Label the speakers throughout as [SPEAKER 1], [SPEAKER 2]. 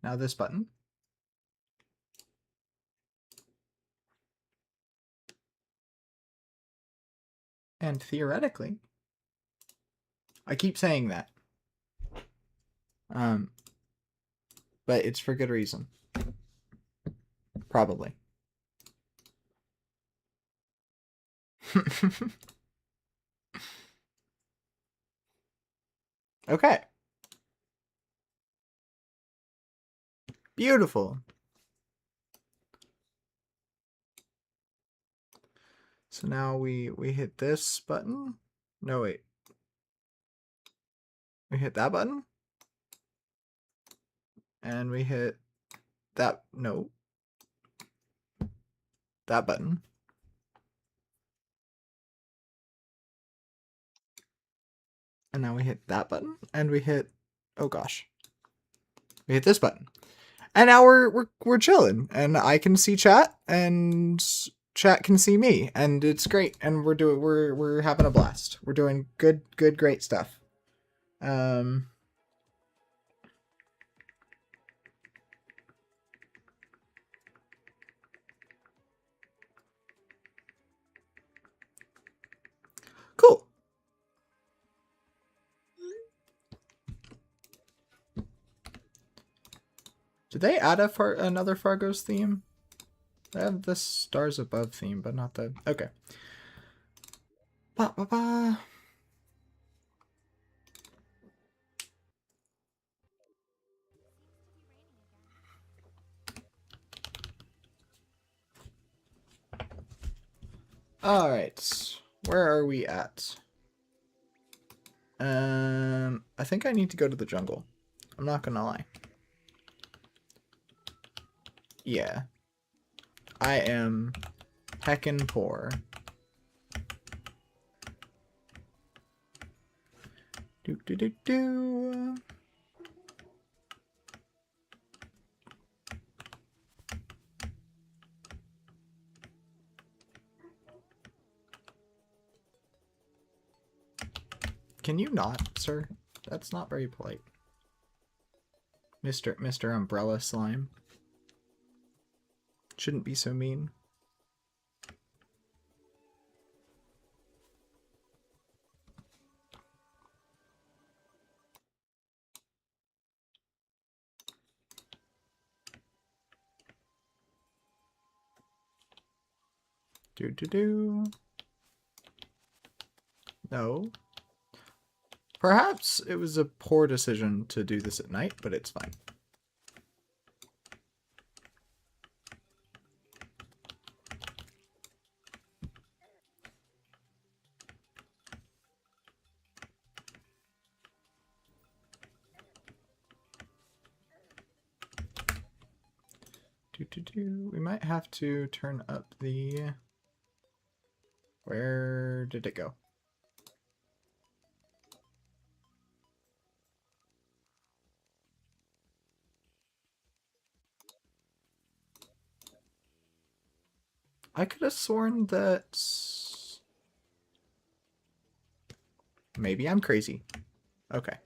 [SPEAKER 1] Now this button. And theoretically, I keep saying that. But it's for good reason. Probably. Okay. Beautiful. So now we hit this button. No, wait. We hit that button. And we hit that, no. That button. And now we hit that button. And we hit, oh gosh. We hit this button. And now we're chilling. And I can see chat and chat can see me. And it's great. And we're having a blast. We're doing good, great stuff. Cool. Did they add another Fargo's theme? They have the Stars Above theme, but not the... Okay. Ba ba ba. Alright. Where are we at? I think I need to go to the jungle. I'm not gonna lie. Yeah. I am heckin' poor. Do do do do. Can you not, sir? That's not very polite. Mr. Umbrella Slime. Shouldn't be so mean. Do do do. No. Perhaps it was a poor decision to do this at night, but it's fine. We might have to turn up the... Where did it go? I could have sworn that... Maybe I'm crazy. Okay.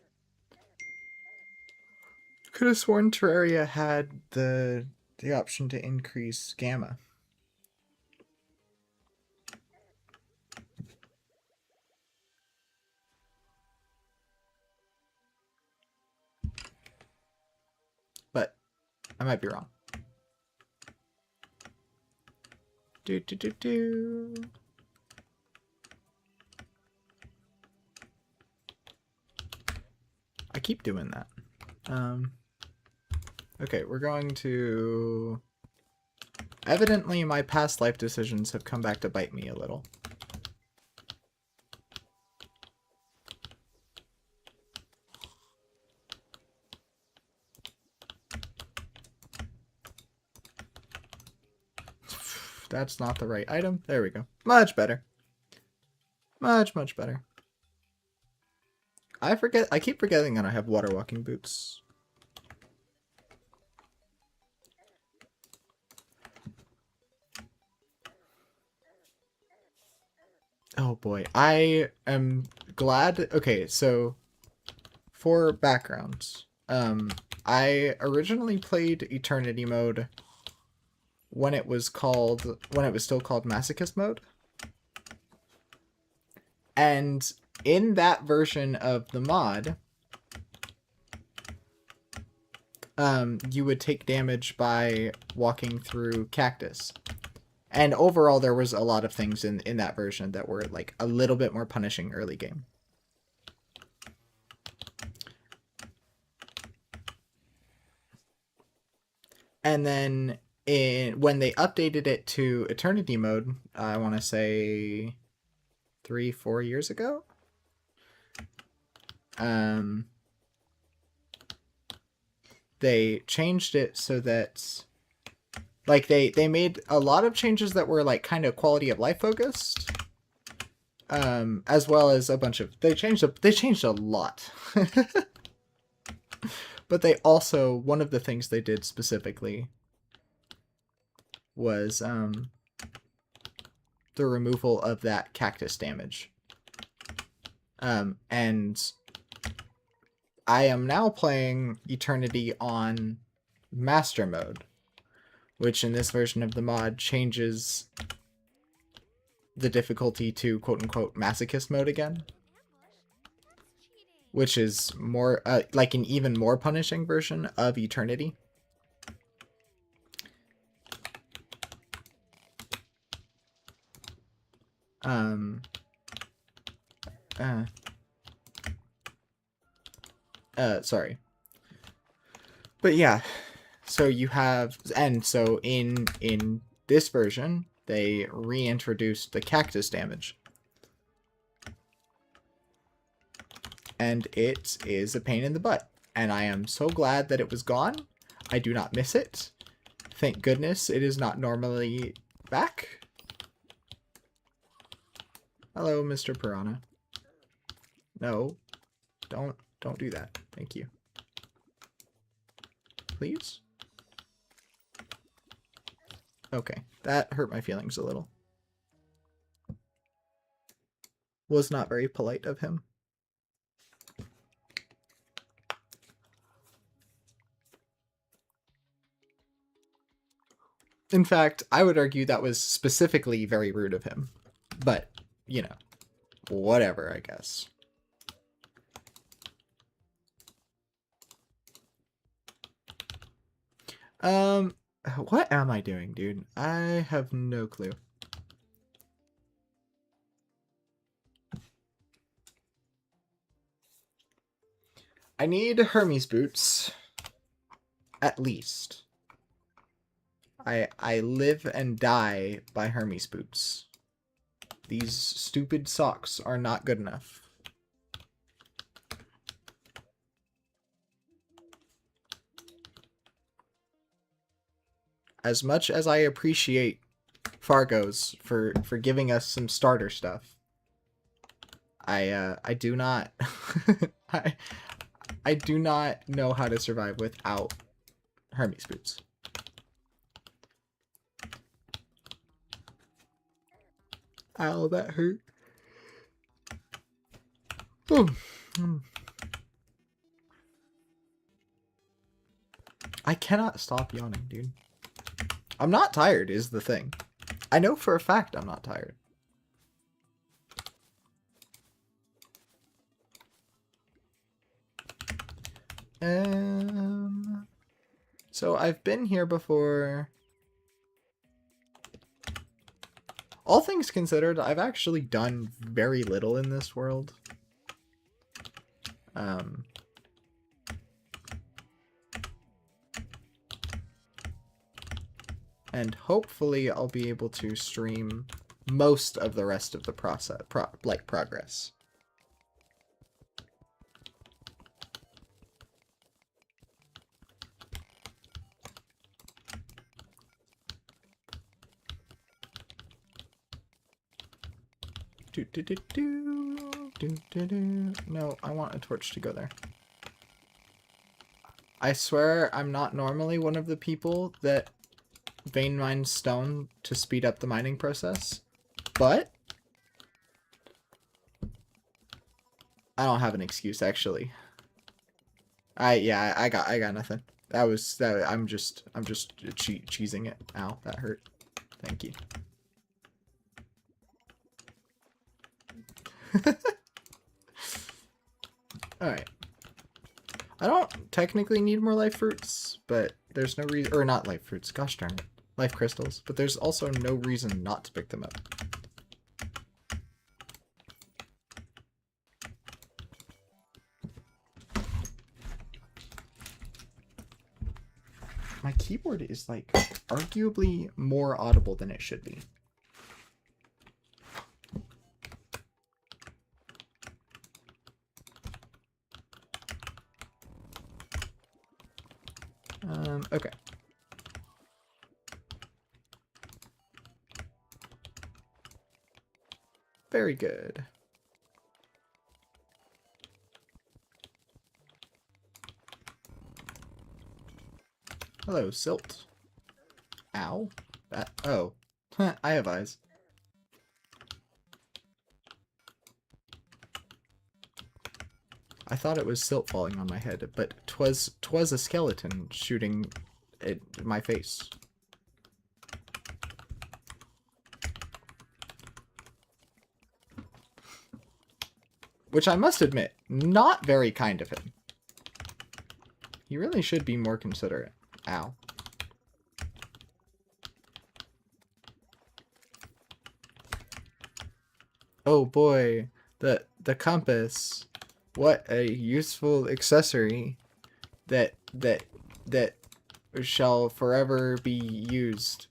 [SPEAKER 1] Could have sworn Terraria had the option to increase gamma. But I might be wrong. Do do do do. I keep doing that. Okay, we're going to... Evidently, my past life decisions have come back to bite me a little. That's not the right item. There we go. Much better. Much better. I keep forgetting that I have water walking boots. Oh boy, I am glad. Okay, so for background, I originally played Eternity mode when it was still called Masochist mode. And in that version of the mod, you would take damage by walking through cactus. And overall, there was a lot of things in that version that were like a little bit more punishing early game. And then when they updated it to Eternity mode, I want to say 3-4 years ago, they changed it so that like they made a lot of changes that were like kind of quality of life focused, as well as a bunch of they changed a lot. But they also, one of the things they did specifically was the removal of that cactus damage. And I am now playing Eternity on Master Mode, which in this version of the mod changes the difficulty to quote-unquote Masochist mode again. Which is more, like an even more punishing version of Eternity. Sorry. But yeah, so you have, and so in this version, they reintroduced the cactus damage. And it is a pain in the butt. And I am so glad that it was gone. I do not miss it. Thank goodness it is not normally back. Hello, Mr. Piranha. No, don't do that. Thank you. Please? Okay, that hurt my feelings a little. Was not very polite of him. In fact, I would argue that was specifically very rude of him. But, you know, whatever, I guess. What am I doing, dude? I have no clue. I need Hermes boots. At least. I live and die by Hermes boots. These stupid socks are not good enough. As much as I appreciate Fargo's for giving us some starter stuff, I do not I do not know how to survive without Hermes boots. Ow, that hurt. Oh. I cannot stop yawning, dude. I'm not tired is the thing. I know for a fact I'm not tired. So I've been here before. All things considered, I've actually done very little in this world. And hopefully I'll be able to stream most of the rest of the progress. No, I want a torch to go there. I swear I'm not normally one of the people that vein mine stone to speed up the mining process, but I don't have an excuse, actually. I got nothing. I'm just cheesing it. Ow, that hurt. Thank you. Alright. I don't technically need more life fruits, but there's no reason, or not life fruits, gosh darn it. Life crystals, but there's also no reason not to pick them up. My keyboard is like arguably more audible than it should be. Okay. Very good. Hello, Silt. Ow. That, oh. I have eyes. I thought it was silt falling on my head, but twas a skeleton shooting at my face. Which I must admit, not very kind of him. He really should be more considerate. Ow. Oh boy, the compass. What a useful accessory that shall forever be used.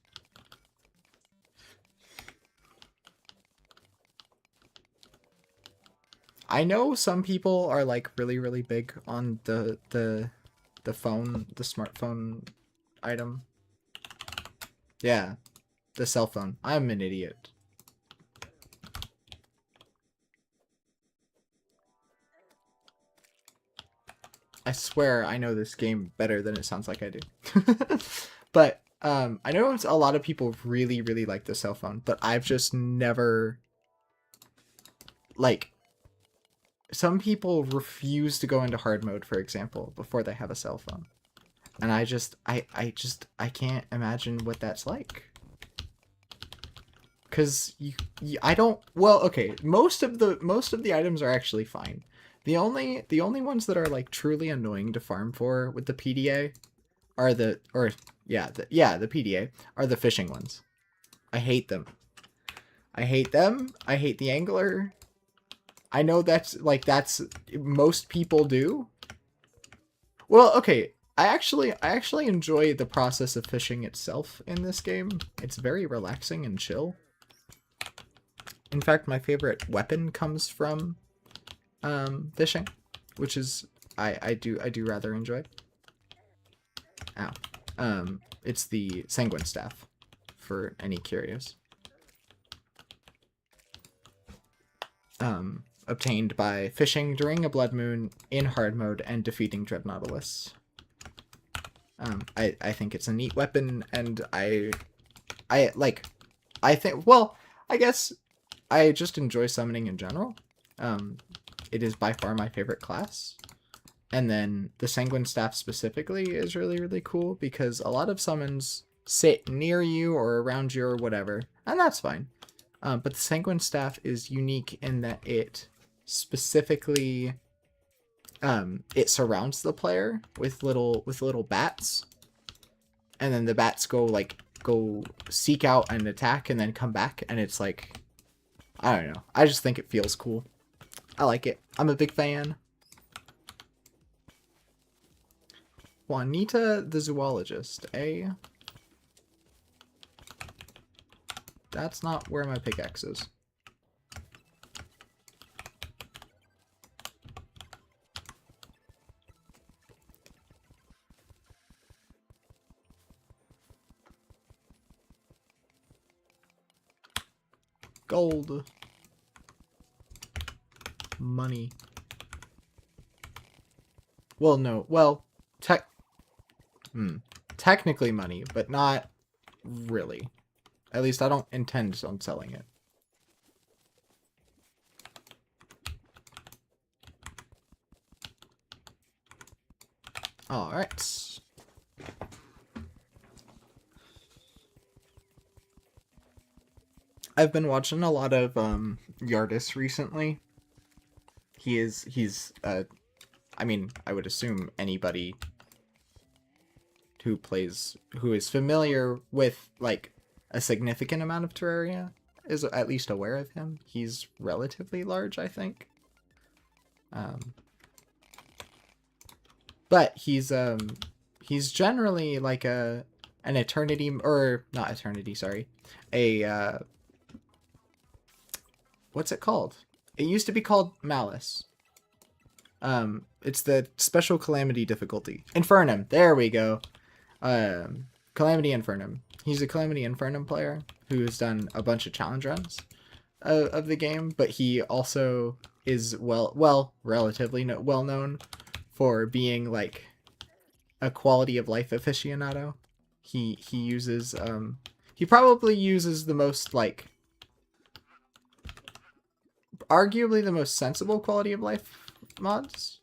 [SPEAKER 1] I know some people are like really big on the phone, the smartphone item. Yeah, the cell phone. I'm an idiot. I swear I know this game better than it sounds like I do. But I know a lot of people really like the cell phone, but I've just never, like, some people refuse to go into hard mode, for example, before they have a cell phone. And I can't imagine what that's like. Cause I don't, well, okay, most of the items are actually fine. The only ones that are like truly annoying to farm for with the PDA are the PDA are the fishing ones. I hate them. I hate them. I hate the angler. I know that's most people do. Well, okay. I actually enjoy the process of fishing itself in this game. It's very relaxing and chill. In fact, my favorite weapon comes from fishing, which is I do rather enjoy. Ow. It's the sanguine staff, for any curious. Obtained by fishing during a blood moon in hard mode and defeating Dreadnoughtalus. I think it's a neat weapon, and I think, well, I guess I just enjoy summoning in general. It is by far my favorite class. And then the Sanguine Staff specifically is really cool because a lot of summons sit near you or around you or whatever, and that's fine. But the Sanguine Staff is unique in that it specifically it surrounds the player with little bats, and then the bats go seek out an attack and then come back, and it's like, I don't know. I just think it feels cool. I like it. I'm a big fan. Juanita the zoologist, eh? That's not where my pickaxe is. Gold. Money. Well, no. Well, technically money, but not really. At least I don't intend on selling it. Alright. I've been watching a lot of Yardis recently. He's I mean, I would assume anybody who is familiar with like a significant amount of Terraria is at least aware of him. He's relatively large, I think. But he's generally like an eternity, or not eternity, sorry. A what's it called? It used to be called Malice. It's the special calamity difficulty. Infernum. There we go. Calamity Infernum. He's a Calamity Infernum player who has done a bunch of challenge runs of the game, but he also is relatively well known for being like a quality of life aficionado. He uses he probably uses the most like arguably the most sensible quality of life mods,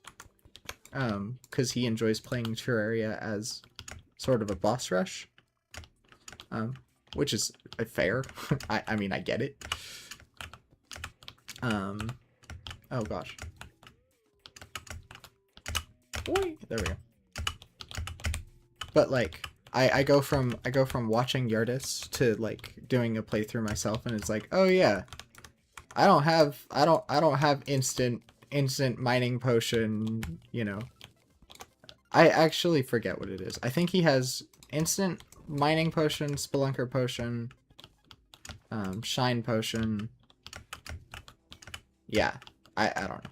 [SPEAKER 1] because he enjoys playing Terraria as sort of a boss rush, which is fair. I mean, I get it. Oh gosh. Boy, there we go. But like, I go from watching Yardis to like doing a playthrough myself, and it's like, oh yeah, I don't have instant mining potion, you know. I actually forget what it is. I think he has instant mining potion, spelunker potion, shine potion. Yeah, I don't know.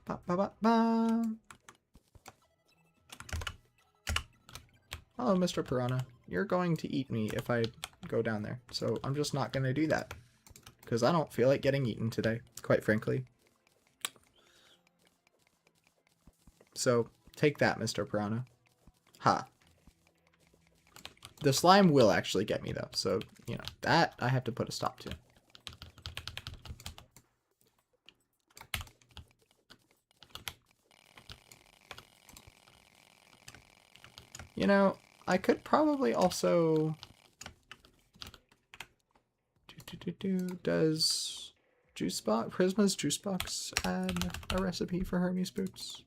[SPEAKER 1] Ba, ba, ba, ba. Hello, Mr. Piranha. You're going to eat me if I go down there, so I'm just not going to do that. Because I don't feel like getting eaten today, quite frankly. So, take that, Mr. Piranha. Ha. The slime will actually get me, though, so, you know, that I have to put a stop to. You know, I could probably also... Does Prisma's juice box add a recipe for Hermes boots?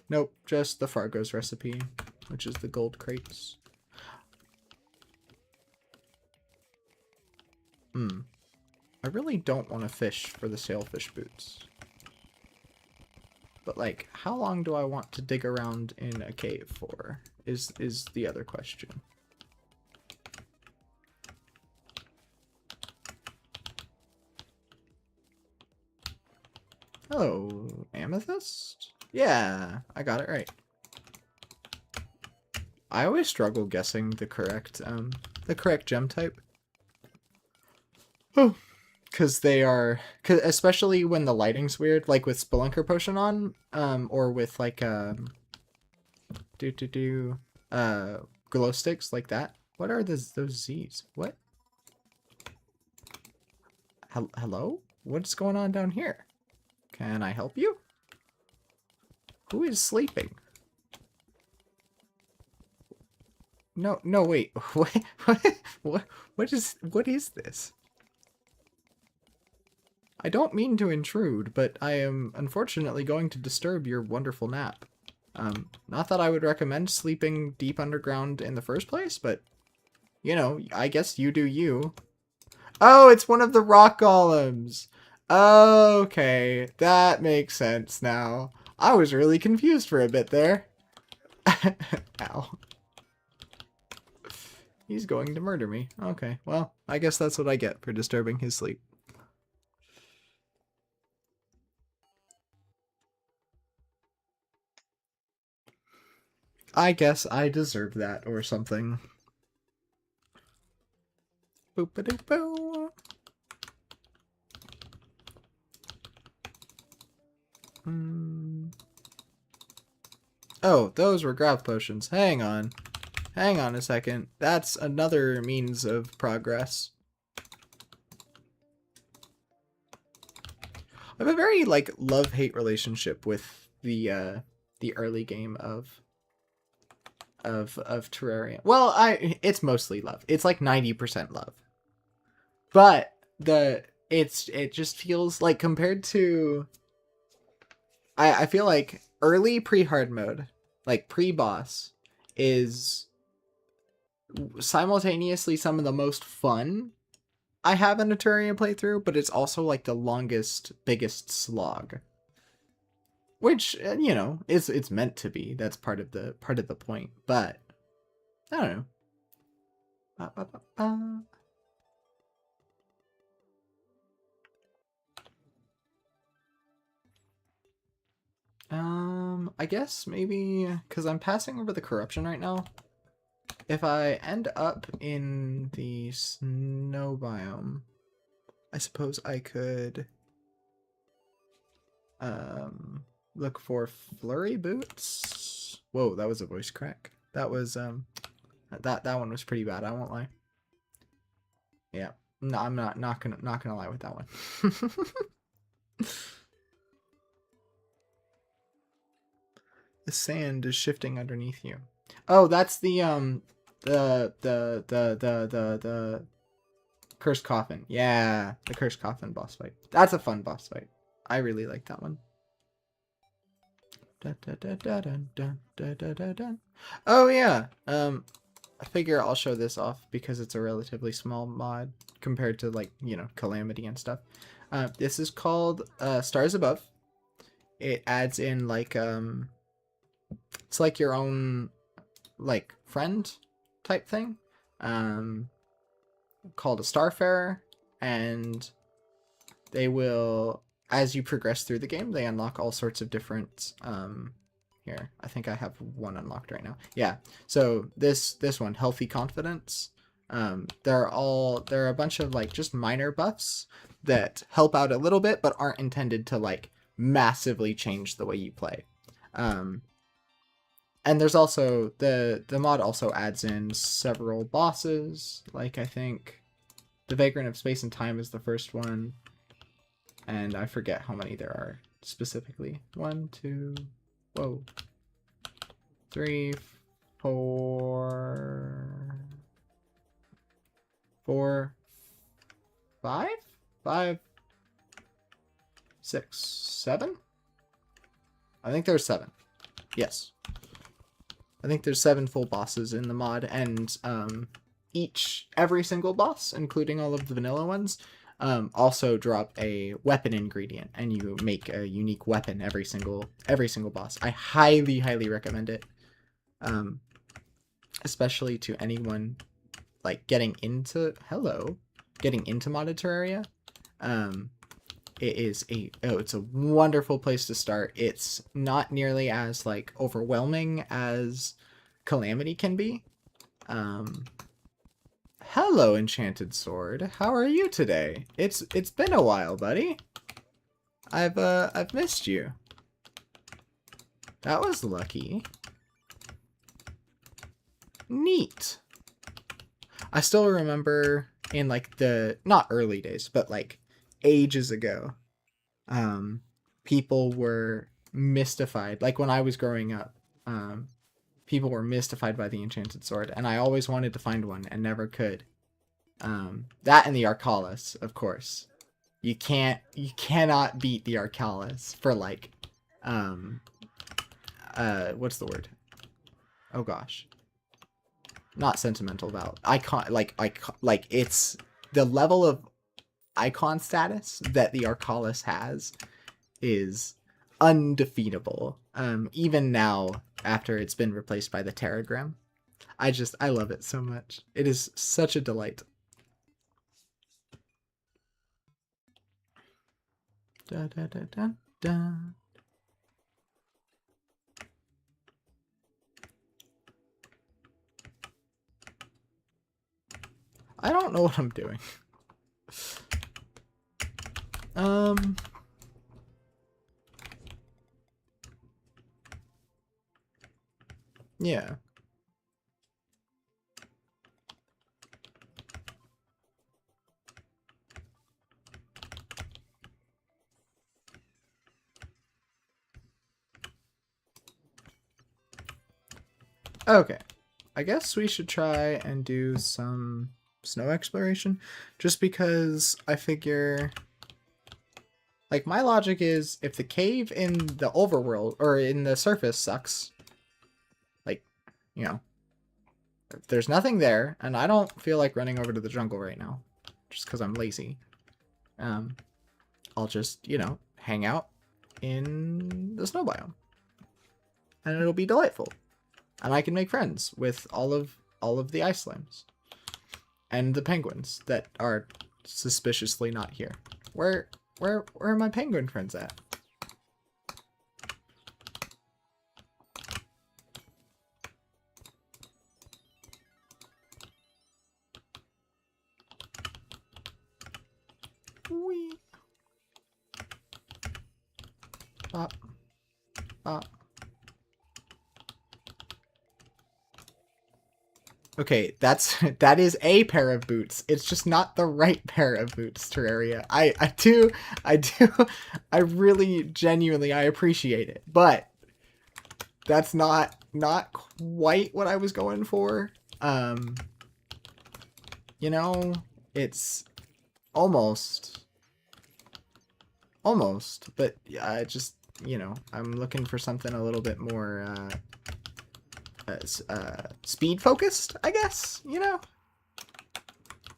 [SPEAKER 1] Nope, just the Fargo's recipe, which is the gold crates. I really don't want to fish for the sailfish boots. But like, how long do I want to dig around in a cave for? Is the other question. Oh, amethyst? Yeah, I got it right. I always struggle guessing the correct gem type. Oh, because they are, especially when the lighting's weird, like with Spelunker Potion on, or with like glow sticks like that. What are those Z's? What? Hello? What's going on down here? Can I help you? Who is sleeping? No, wait. What is this? I don't mean to intrude, but I am unfortunately going to disturb your wonderful nap. Not that I would recommend sleeping deep underground in the first place, but, you know, I guess you do you. Oh, it's one of the rock golems! Okay, that makes sense now. I was really confused for a bit there. Ow. He's going to murder me. Okay, well, I guess that's what I get for disturbing his sleep. I guess I deserve that or something. Boop-a-doop-boo. Oh, those were grav potions. Hang on. Hang on a second. That's another means of progress. I have a very like love-hate relationship with the early game of Terraria. Well, it's mostly love. It's like 90% love. But it just feels like compared to I feel like early pre-hard mode, like pre-boss, is simultaneously some of the most fun I have in a Terraria playthrough, but it's also like the longest, biggest slog. Which, you know, it's meant to be. That's part of the point. But I don't know. Ba, ba, ba, ba. I guess maybe because I'm passing over the corruption right now. If I end up in the snow biome, I suppose I could look for flurry boots. Whoa, that was a voice crack. That was that one was pretty bad, I won't lie. Yeah. No, I'm not gonna lie with that one. The sand is shifting underneath you. Oh, that's the cursed coffin. Yeah, the cursed coffin boss fight. That's a fun boss fight. I really like that one. Oh yeah. I figure I'll show this off because it's a relatively small mod compared to like, you know, Calamity and stuff. This is called Stars Above. It adds in like it's like your own like friend type thing. Called a Starfarer, and they will, as you progress through the game, they unlock all sorts of different here, I think I have one unlocked right now. Yeah, so this one, Healthy Confidence, there are a bunch of like just minor buffs that help out a little bit but aren't intended to like massively change the way you play. And there's also the mod also adds in several bosses, like I think the Vagrant of Space and Time is the first one, and I forget how many there are specifically. 1, 2, whoa, 3, 4, 4, 5, 5, 6, 7. I think there's 7. Yes. I think there's 7 full bosses in the mod, and every single boss, including all of the vanilla ones, also drop a weapon ingredient, and you make a unique weapon every single boss. I highly recommend it, especially to anyone like getting into modded Terraria. It's a wonderful place to start. It's not nearly as like overwhelming as Calamity can be. Hello, Enchanted Sword. How are you today? It's been a while, buddy. I've missed you. That was lucky. Neat. I still remember in like the not early days, but like ages ago, people were mystified. Like when I was growing up, people were mystified by the Enchanted Sword, and I always wanted to find one and never could. That and the Arcalis, of course. You cannot beat the Arcalis for like, what's the word? Oh gosh. Not sentimental about icon, like it's the level of icon status that the Arcalis has is undefeatable. Even now, after it's been replaced by the Terragram, I love it so much. It is such a delight. Da, da, da, da, da. I don't know what I'm doing. Yeah. Okay. I guess we should try and do some snow exploration. Just because I figure... Like, my logic is, if the cave in the overworld, or in the surface sucks, like, you know, if there's nothing there, and I don't feel like running over to the jungle right now, just because I'm lazy, I'll just, you know, hang out in the snow biome. And it'll be delightful. And I can make friends with all of the ice slimes. And the penguins that are suspiciously not here. Where are my penguin friends at? Wee. Bop. Bop. Okay, that is a pair of boots. It's just not the right pair of boots, Terraria. I really genuinely I appreciate it, but that's not quite what I was going for. You know, it's almost, but I just, you know, I'm looking for something a little bit more speed focused, I guess, you know.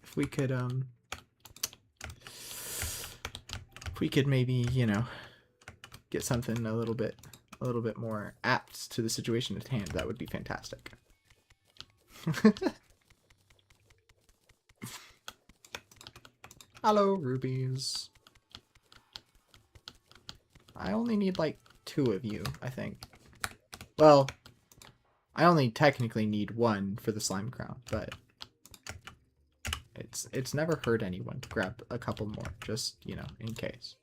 [SPEAKER 1] If we could maybe, you know, get something a little bit more apt to the situation at hand, that would be fantastic. Hello, rubies. I only need like 2 of you, I think. Well, I only technically need 1 for the slime crown, but it's never hurt anyone to grab a couple more, just, you know, in case.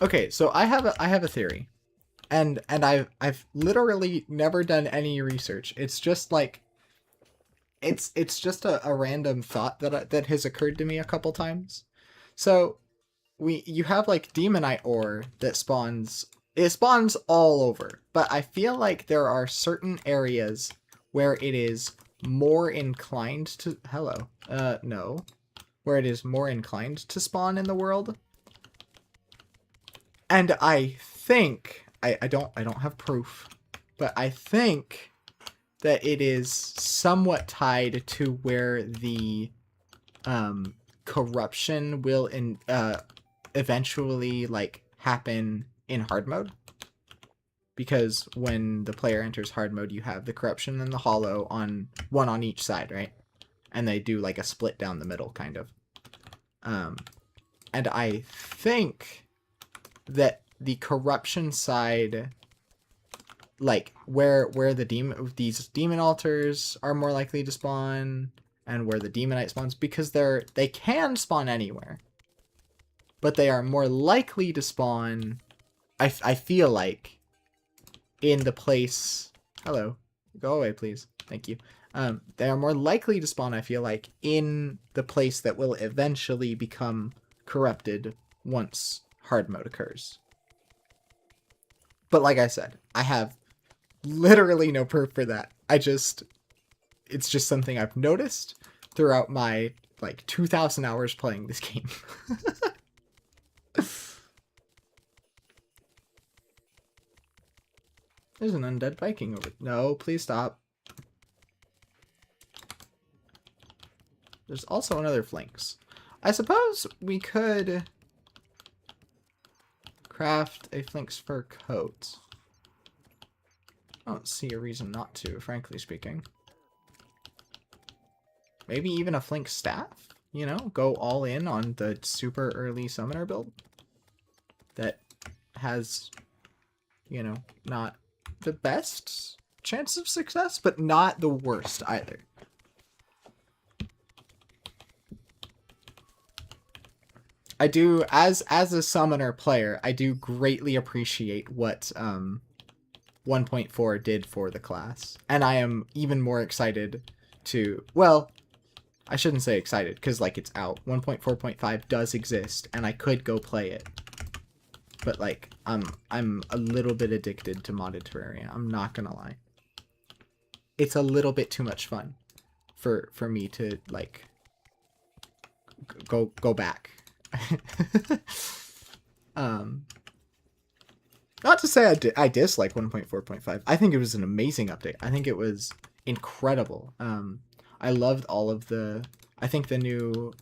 [SPEAKER 1] Okay, so I have a theory. And I've literally never done any research. It's just like it's just a random thought that has occurred to me a couple times. So you have like demonite ore that spawns. It spawns all over, but I feel like there are certain areas where it is more inclined to no, where it is more inclined to spawn in the world. And I think I don't have proof, but I think that it is somewhat tied to where the corruption will eventually like happen in hard mode. Because when the player enters hard mode, you have the corruption and the hollow on one on each side, right? And they do like a split down the middle, kind of. And I think that the corruption side, like where these demon altars are more likely to spawn, and where the demonite spawns, because they can spawn anywhere, but they are more likely to spawn, I feel like, in the place. Hello, go away, please. Thank you. They are more likely to spawn, I feel like, in the place that will eventually become corrupted once hard mode occurs. But like I said, I have literally no proof for that. It's just something I've noticed throughout my, like, 2,000 hours playing this game. There's an undead Viking over... No, please stop. There's also another flanks. I suppose we could craft a flinx fur coat. I don't see a reason not to, frankly speaking. Maybe even a flinx staff? You know, go all in on the super early summoner build that has, you know, not the best chance of success, but not the worst either. I do, as a summoner player, I do greatly appreciate what 1.4 did for the class. And I am even more excited to, well, I shouldn't say excited, because, like, it's out. 1.4.5 does exist, and I could go play it. But, like, I'm a little bit addicted to modded Terraria. I'm not gonna lie. It's a little bit too much fun for me to, like, go back. Not to say I dislike 1.4.5. I think it was an amazing update. I think it was incredible. I loved all of the... I think the new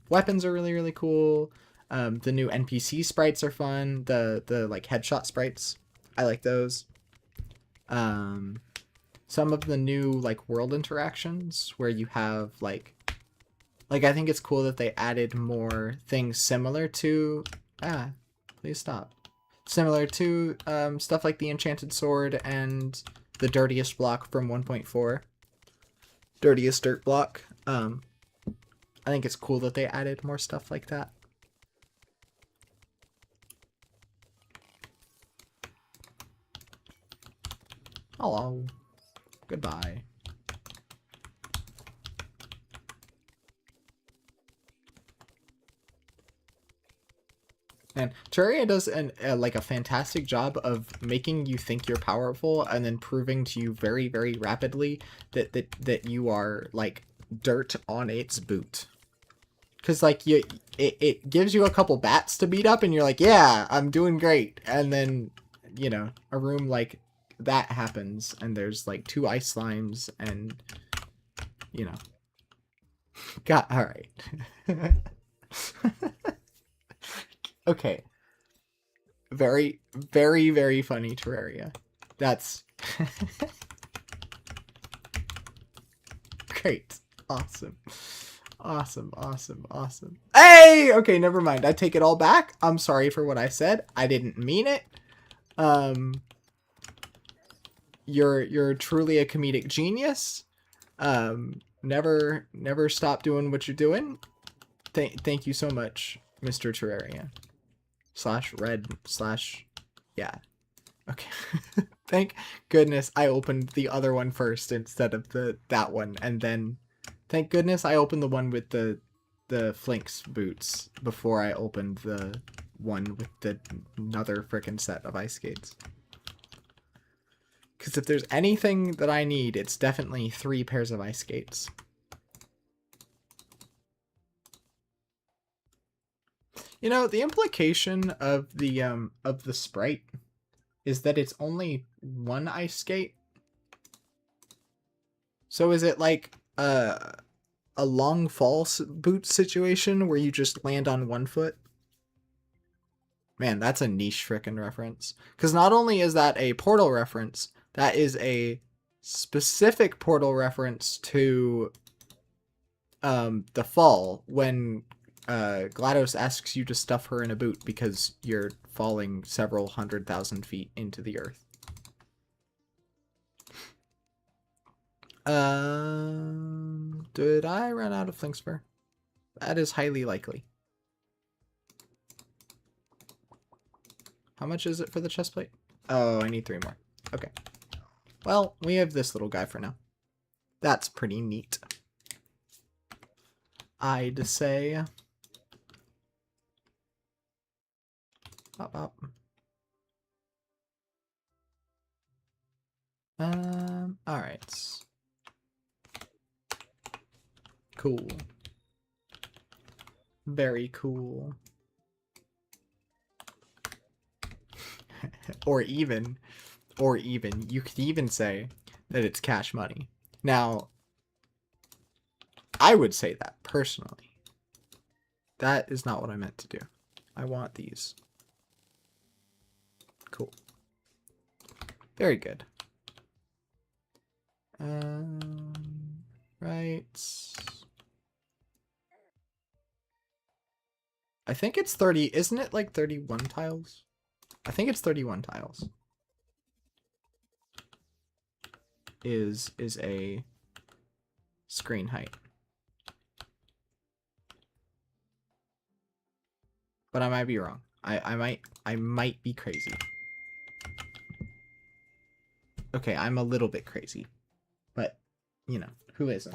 [SPEAKER 1] weapons are really, really cool. The new NPC sprites are fun. The like headshot sprites, I like those. Some of the new like world interactions where you have like I think it's cool that they added more things similar to please stop. Similar to stuff like the Enchanted Sword and the Dirtiest Block from 1.4. Dirtiest Dirt Block. I think it's cool that they added more stuff like that. Hello. Goodbye. And Terraria does like a fantastic job of making you think you're powerful and then proving to you very, very rapidly that you are like dirt on its boot. Because like it gives you a couple bats to beat up and you're like, yeah, I'm doing great. And then, you know, a room like that happens and there's like 2 ice slimes and, you know. God, all right. Okay. Very, very, very funny Terraria. That's great. Awesome. Awesome, awesome, awesome. Hey! Okay, never mind. I take it all back. I'm sorry for what I said. I didn't mean it. You're truly a comedic genius. Never stop doing what you're doing. Thank you so much, Mr. Terraria. /red/ yeah. Okay. Thank goodness I opened the other one first instead of that one, and then thank goodness I opened the one with the Flinks boots before I opened the one with another frickin' set of ice skates. Because if there's anything that I need, it's definitely 3 pairs of ice skates. You know, the implication of the sprite is that it's only 1 ice skate. So is it like a long fall boot situation where you just land on 1 foot? Man, that's a niche frickin' reference. Because not only is that a Portal reference, that is a specific Portal reference to the fall when GLaDOS asks you to stuff her in a boot because you're falling several 100,000 feet into the earth. Did I run out of Flinks fur? That is highly likely. How much is it for the chest plate? Oh, I need 3 more. Okay. Well, we have this little guy for now. That's pretty neat, I'd say. Up. Alright. Cool. Very cool. or even, you could even say that it's cash money. Now, I would say that, personally. That is not what I meant to do. I want these. Cool. Very good. Right. I think it's 30. Isn't it like 31 tiles? I think it's 31 tiles. Is a screen height. But I might be wrong. I might be crazy. Okay, I'm a little bit crazy. But, you know, who isn't?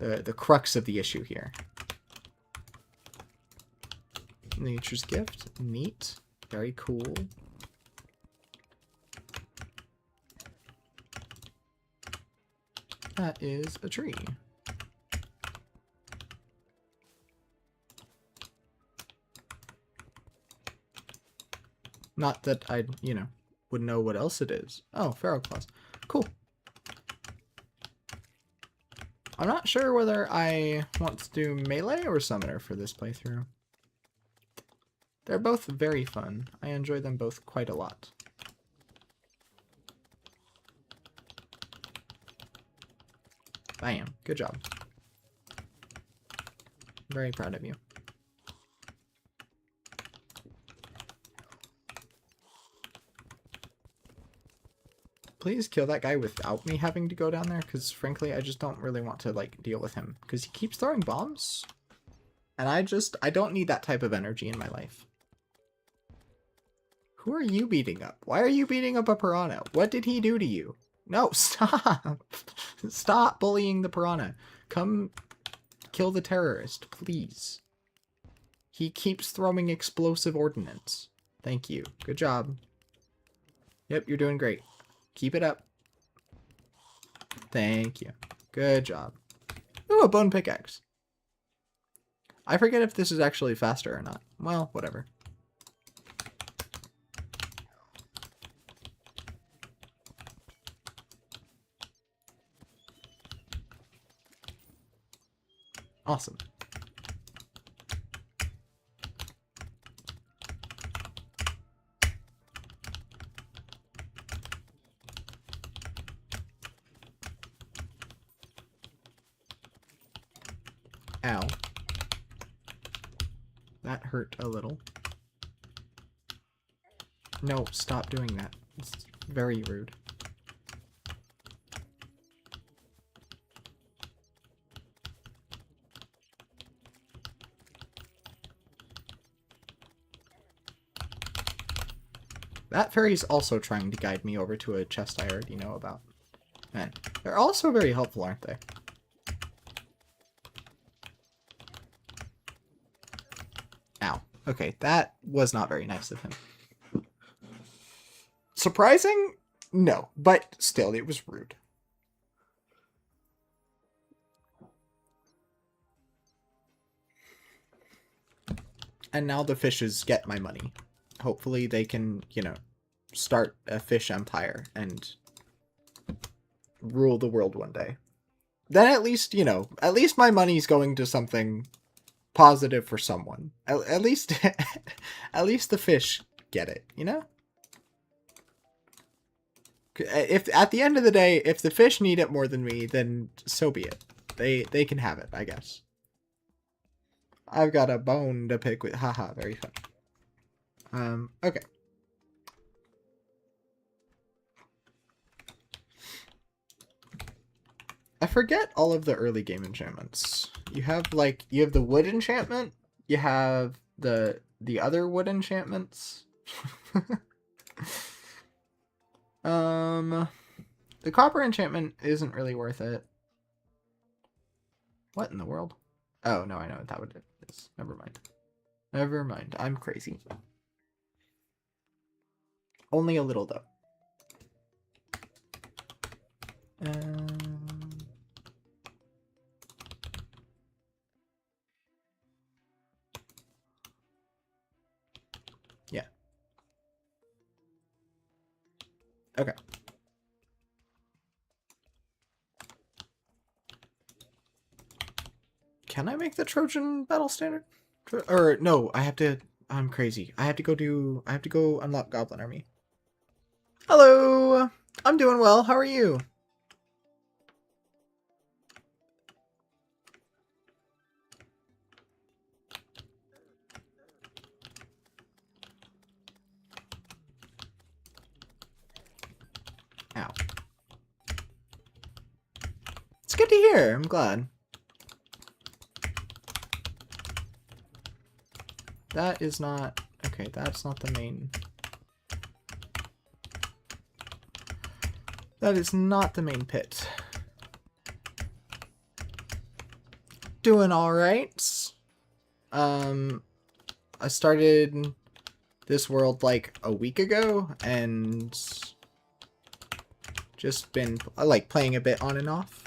[SPEAKER 1] the crux of the issue here. Nature's gift. Neat. Very cool. That is a tree. Not that I, you know, would know what else it is. Oh, Pharaoh claws. Cool. I'm not sure whether I want to do melee or summoner for this playthrough. They're both very fun. I enjoy them both quite a lot. Bam. Good job. Very proud of you. Please kill that guy without me having to go down there, because frankly, I just don't really want to, like, deal with him. Because he keeps throwing bombs. And I don't need that type of energy in my life. Who are you beating up? Why are you beating up a piranha? What did he do to you? No, stop! Stop bullying the piranha. Come kill the terrorist, please. He keeps throwing explosive ordnance. Thank you. Good job. Yep, you're doing great. Keep it up. Thank you. Good job. Ooh, a bone pickaxe. I forget if this is actually faster or not. Well, whatever. Awesome. Ow. That hurt a little. No, stop doing that. It's very rude. That fairy's also trying to guide me over to a chest I already know about. Man, they're also very helpful, aren't they? Ow. Okay, that was not very nice of him. Surprising? No, but still, it was rude. And now the fishes get my money. Hopefully they can, you know, start a fish empire and rule the world one day. Then at least, you know, at least my money's going to something positive for someone. At least, at least the fish get it, you know? If at the end of the day, if the fish need it more than me, then so be it. They can have it, I guess. I've got a bone to pick with. Haha, very fun. Okay. I forget all of the early game enchantments. You have like you have the wood enchantment, you have the other wood enchantments. The copper enchantment isn't really worth it. What in the world? Oh, no, I know what that would is. Never mind. Never mind. I'm crazy. Only a little, though. Yeah. Okay. Can I make the Trojan battle standard? Or no, I have to. I'm crazy. I have to go unlock Goblin Army. Hello. I'm doing well. How are you? Ow. It's good to hear. I'm glad. That is not... Okay, that's not the main... That is not the main pit. Doing all right. I started this world like a week ago and just been like playing a bit on and off.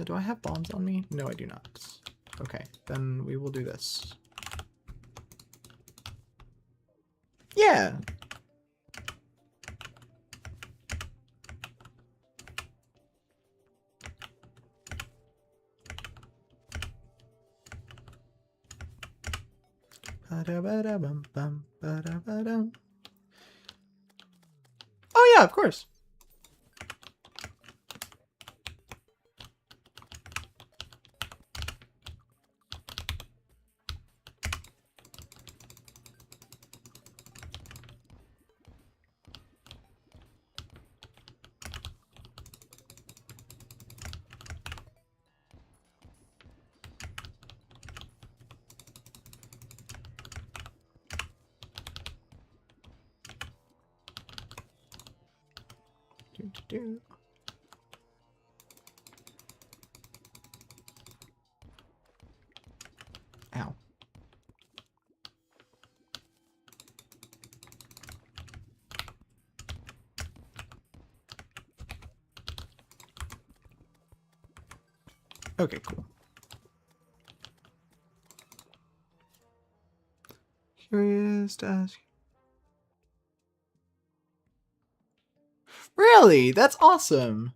[SPEAKER 1] Do I have bombs on me? No, I do not. Okay, then we will do this. Yeah. Oh yeah, of course. Do. Ow. Okay, cool. Curious to ask. Really? That's awesome.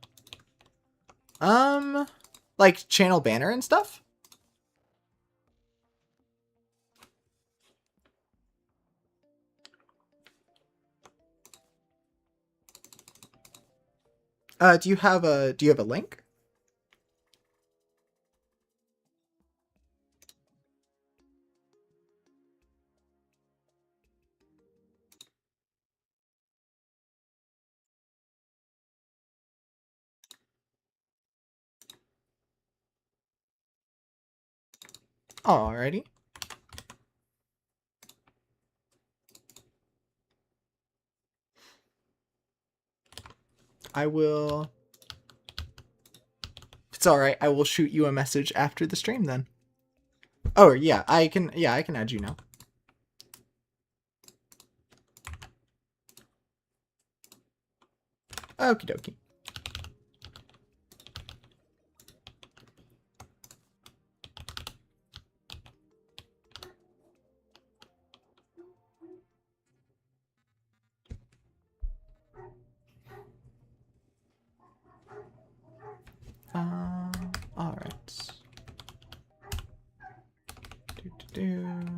[SPEAKER 1] Like channel banner and stuff? Do you have a link? Alrighty. I will. It's alright. I will shoot you a message after the stream then. Oh yeah, I can add you now. Okie dokie. Alright. Do.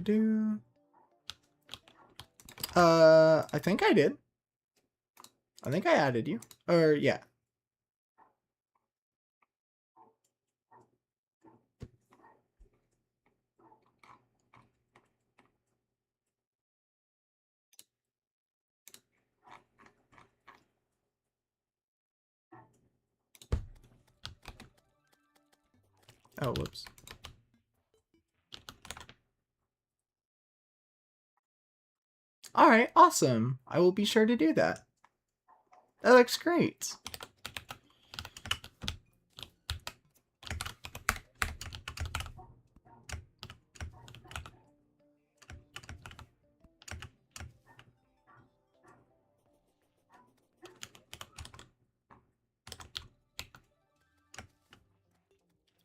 [SPEAKER 1] Do. I think I did. I think I added you. Or yeah. Oh, whoops. Alright, awesome. I will be sure to do that. That looks great.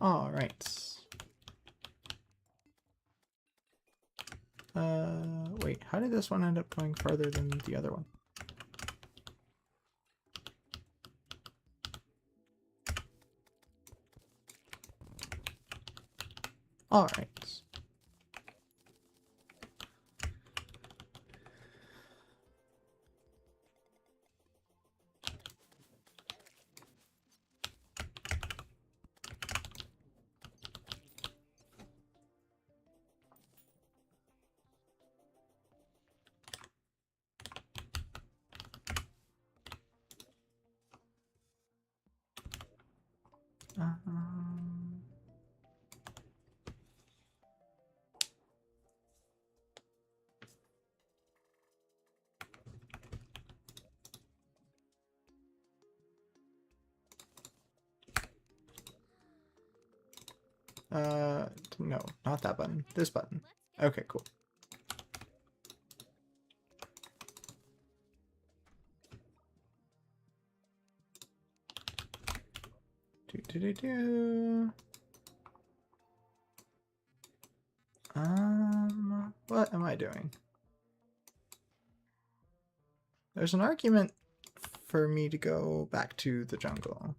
[SPEAKER 1] Alright. Wait, how did this one end up going farther than the other one? Alright. No, not that button. This button. Okay, cool. What am I doing? There's an argument for me to go back to the jungle.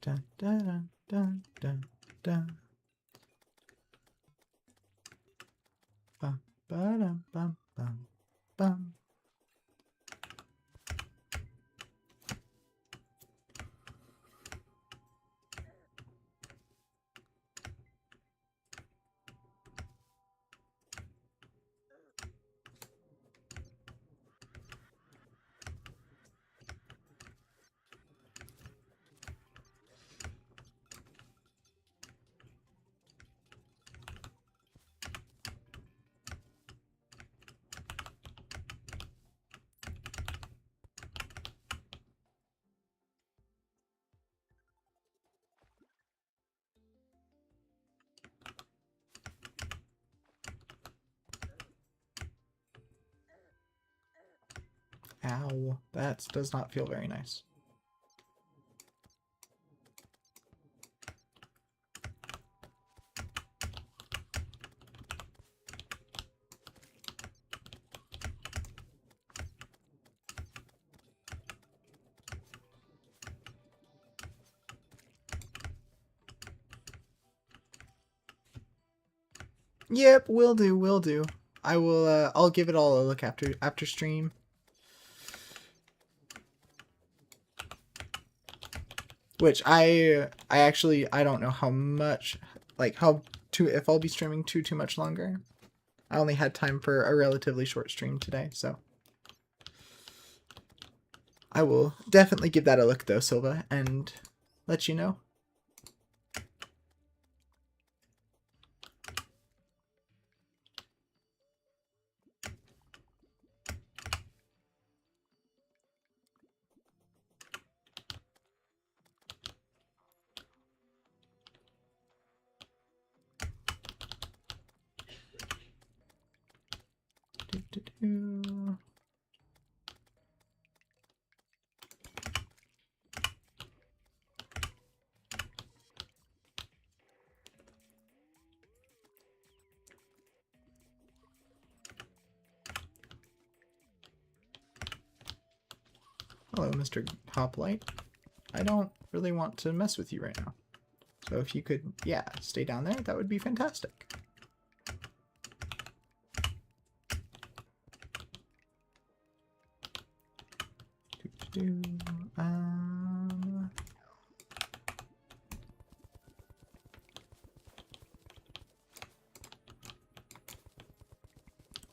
[SPEAKER 1] Dun, dun, dun, dun, dun. Bum, ba-dum, bum, bum, bum. Ow, that does not feel very nice. Yep, will do, will do. I will, I'll give it all a look after stream. Which I don't know how much, like if I'll be streaming too much longer. I only had time for a relatively short stream today, so. I will definitely give that a look though, Silva, and let you know. Hello, Mr. Hoplite. I don't really want to mess with you right now. So if you could, yeah, stay down there, that would be fantastic.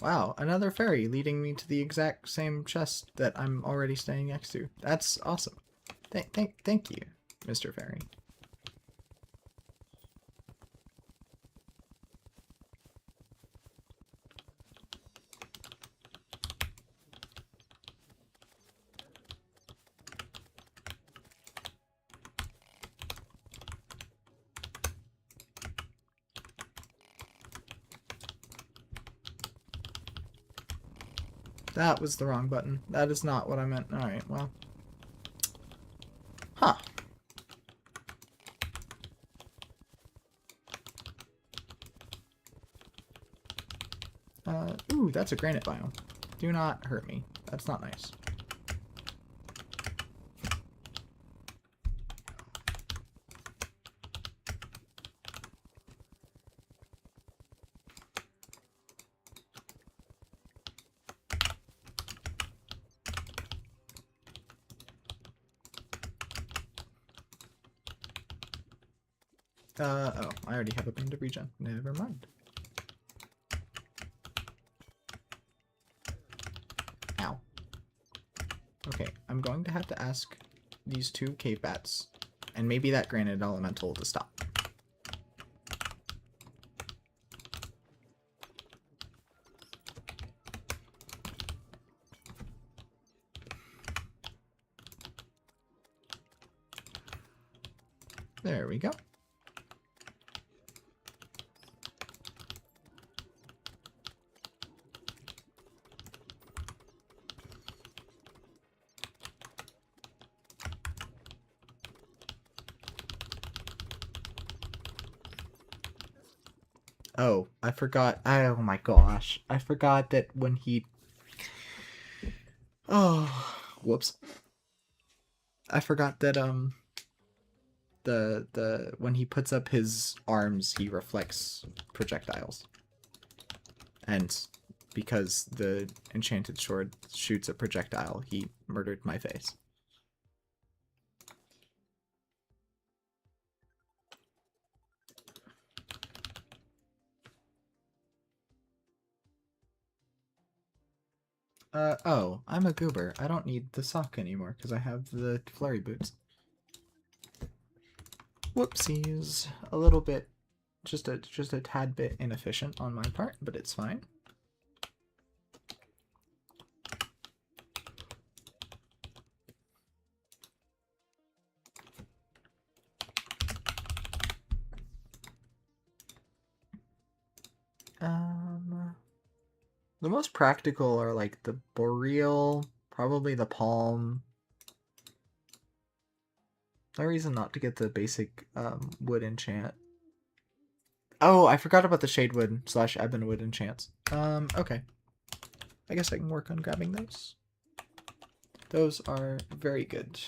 [SPEAKER 1] Wow, another fairy leading me to the exact same chest that I'm already staying next to. That's awesome. Thank you, Mr. Fairy. That was the wrong button. That is not what I meant. Alright, well. Huh. Ooh, that's a granite biome. Do not hurt me. That's not nice. Oh, I already have a band of regen. Never mind. Ow. Okay, I'm have to ask these 2 cave bats, and maybe that granite elemental to stop. There we go. Oh, I forgot. Oh my gosh. I forgot that when he... Oh, whoops. I forgot that, when he puts up his arms, he reflects projectiles. And because the enchanted sword shoots a projectile, he murdered my face. Oh, I'm a goober. I don't need the sock anymore because I have the flurry boots. Whoopsies. A little bit, just a tad bit inefficient on my part, but it's fine. The most practical are like the boreal, probably the palm. No reason not to get the basic wood enchant. Oh, I forgot about the shadewood / ebonwood enchants. Okay. I guess I can work on grabbing those. Those are very good.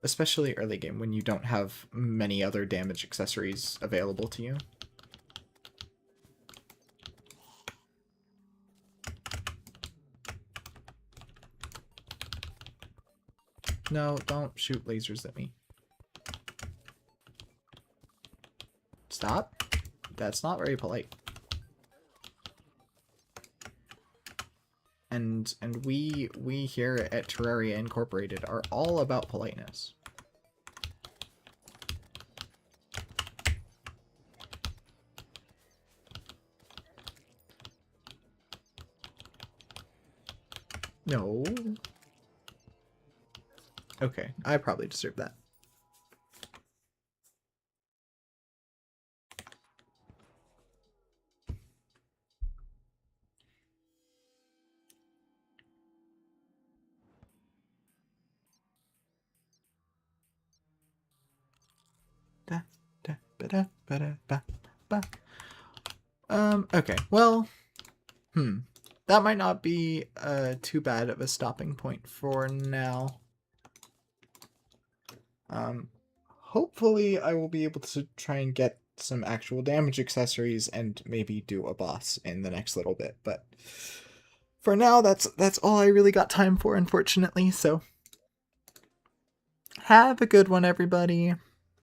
[SPEAKER 1] Especially early game when you don't have many other damage accessories available to you. No, don't shoot lasers at me. Stop. That's not very polite. And we here at Terraria Incorporated are all about politeness. No. Okay, I probably deserve that. Okay, well, that might not be too bad of a stopping point for now. Hopefully I will be able to try and get some actual damage accessories and maybe do a boss in the next little bit, but for now that's all I really got time for, unfortunately, so have a good one, everybody.